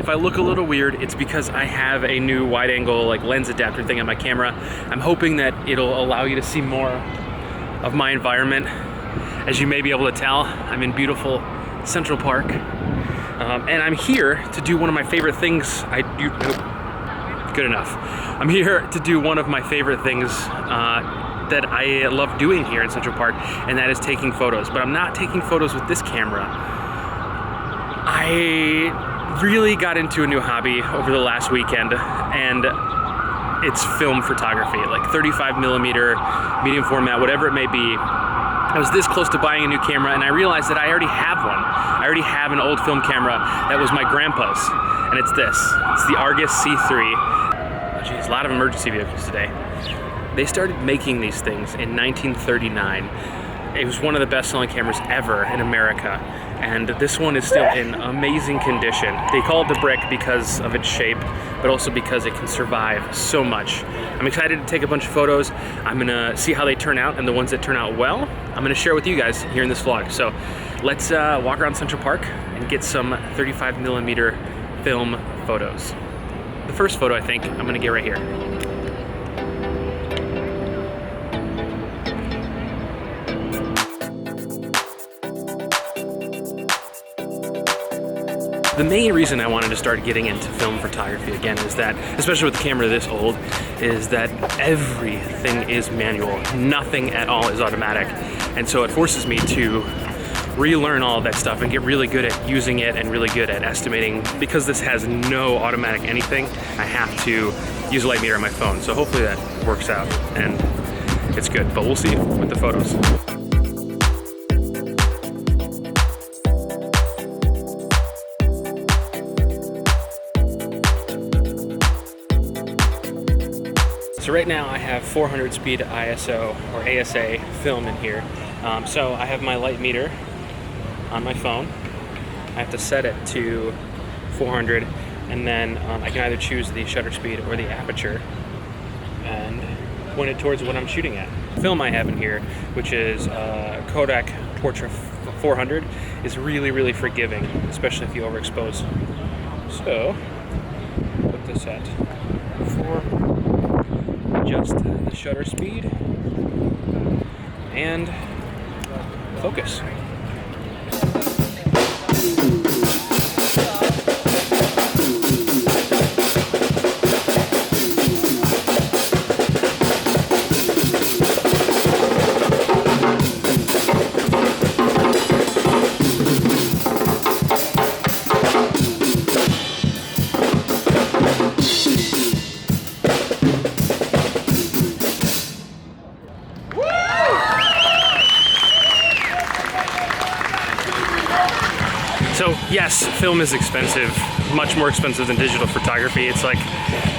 if I look a little weird, it's because I have a new wide angle like lens adapter thing on my camera. I'm hoping that it'll allow you to see more of my environment. As you may be able to tell, I'm in beautiful Central Park. And I'm here to do one of my favorite things good enough. I'm here to do one of my favorite things that I love doing here in Central Park, and that is taking photos. But I'm not taking photos with this camera. I really got into a new hobby over the last weekend, and it's film photography, like 35 millimeter, medium format, whatever it may be. I was this close to buying a new camera, and I realized that I already have one. I already have an old film camera that was my grandpa's, and it's this. It's the Argus C3. Oh, geez, a lot of emergency vehicles today. They started making these things in 1939. It was one of the best-selling cameras ever in America, and this one is still in amazing condition. They call it the brick because of its shape, but also because it can survive so much. I'm excited to take a bunch of photos. I'm gonna see how they turn out, and the ones that turn out well, I'm gonna share with you guys here in this vlog. So let's walk around Central Park and get some 35 millimeter film photos. The first photo, I think, I'm gonna get right here. The main reason I wanted to start getting into film photography again is that, especially with a camera this old, is that everything is manual. Nothing at all is automatic. And so it forces me to relearn all of that stuff and get really good at using it and really good at estimating. Because this has no automatic anything, I have to use a light meter on my phone. So hopefully that works out and it's good, but we'll see with the photos. So right now I have 400 speed ISO or ASA film in here. So I have my light meter on my phone. I have to set it to 400, and then I can either choose the shutter speed or the aperture and point it towards what I'm shooting at. The film I have in here, which is Kodak Portra 400, is really, really forgiving, especially if you overexpose. So put this at 4. Adjust the shutter speed and focus. So yes, film is expensive, much more expensive than digital photography. It's like,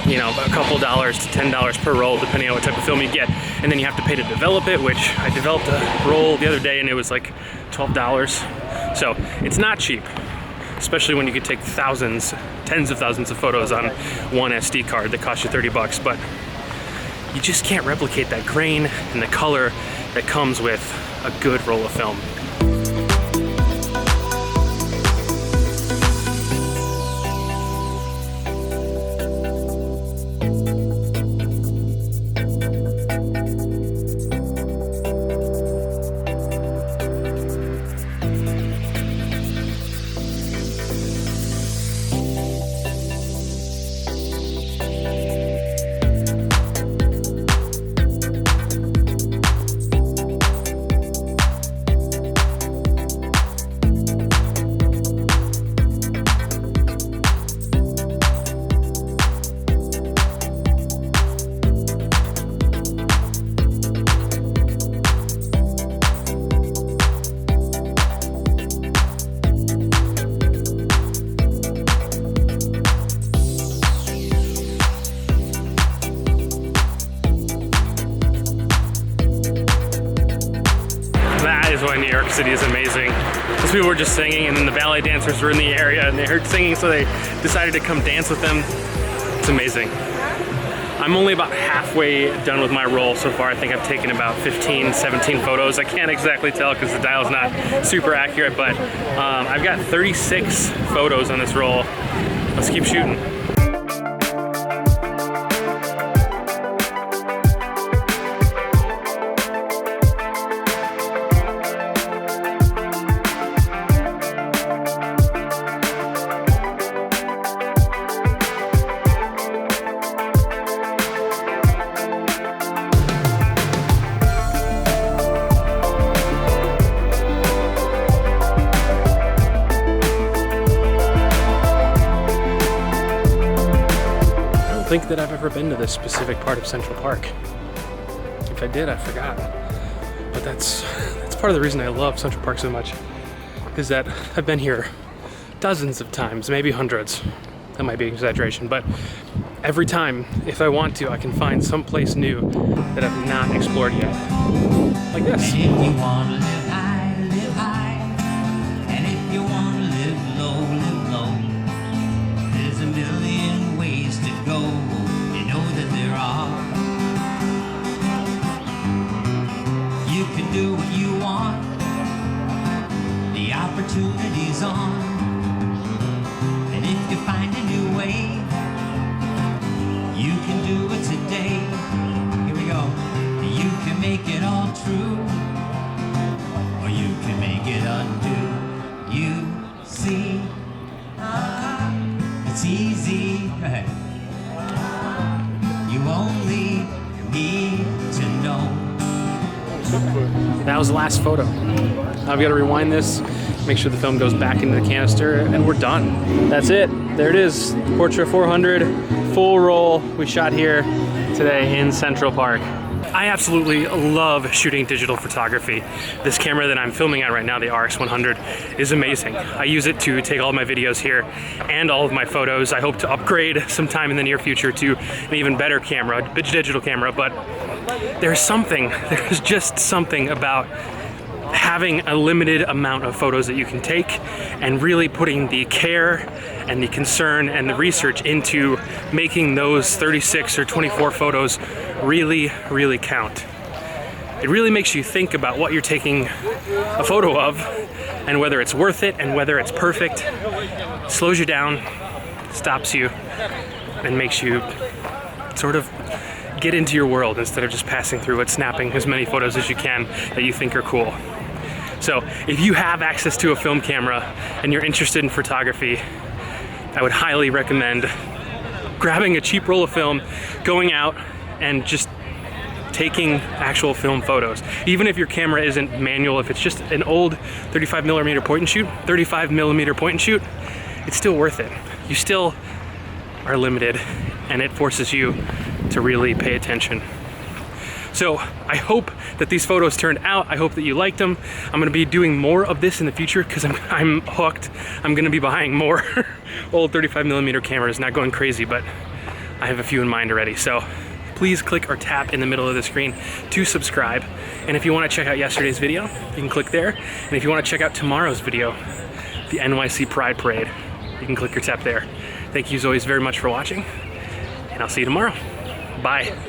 you know, a couple dollars to $10 per roll, depending on what type of film you get. And then you have to pay to develop it, which I developed a roll the other day and it was like $12. So it's not cheap, especially when you could take thousands, tens of thousands of photos on one SD card that costs you 30 bucks. But you just can't replicate that grain and the color that comes with a good roll of film. Is why New York City is amazing. Those people were just singing, and then the ballet dancers were in the area and they heard singing, so they decided to come dance with them. It's amazing. I'm only about halfway done with my roll so far. I think I've taken about 15, 17 photos. I can't exactly tell because the dial's not super accurate, but I've got 36 photos on this roll. Let's keep shooting. I don't think that I've ever been to this specific part of Central Park. If I did, I forgot. But that's part of the reason I love Central Park so much, is that I've been here dozens of times, maybe hundreds. That might be an exaggeration, but every time, if I want to, I can find some place new that I've not explored yet. Like this. And if you want to live high, and if you want to live low, there's a million ways to go, you know that there are. You can do what you want, the opportunity's on, and if you find a new way, you can do it today. Here we go. You can make it all true, or you can make it undo. You see, it's easy. Go ahead. You only need to know. That was the last photo. Now I've got to rewind this, make sure the film goes back into the canister, and we're done. That's it. There it is. Portra 400, full roll. We shot here today in Central Park. I absolutely love shooting digital photography. This camera that I'm filming at right now, the RX100, is amazing. I use it to take all of my videos here and all of my photos. I hope to upgrade sometime in the near future to an even better camera, digital camera, but there's just something about having a limited amount of photos that you can take and really putting the care and the concern and the research into making those 36 or 24 photos really, really count. It really makes you think about what you're taking a photo of and whether it's worth it and whether it's perfect. It slows you down, stops you, and makes you sort of get into your world instead of just passing through it, snapping as many photos as you can that you think are cool. So if you have access to a film camera and you're interested in photography, I would highly recommend grabbing a cheap roll of film, going out and just taking actual film photos. Even if your camera isn't manual, if it's just an old 35mm point and shoot, 35mm point and shoot, it's still worth it. You still are limited and it forces you to really pay attention. So I hope that these photos turned out. I hope that you liked them. I'm gonna be doing more of this in the future because I'm hooked. I'm gonna be buying more old 35mm cameras, not going crazy, but I have a few in mind already. So please click or tap in the middle of the screen to subscribe. And if you wanna check out yesterday's video, you can click there. And if you wanna check out tomorrow's video, the NYC Pride Parade, you can click or tap there. Thank you as always very much for watching, and I'll see you tomorrow. Bye.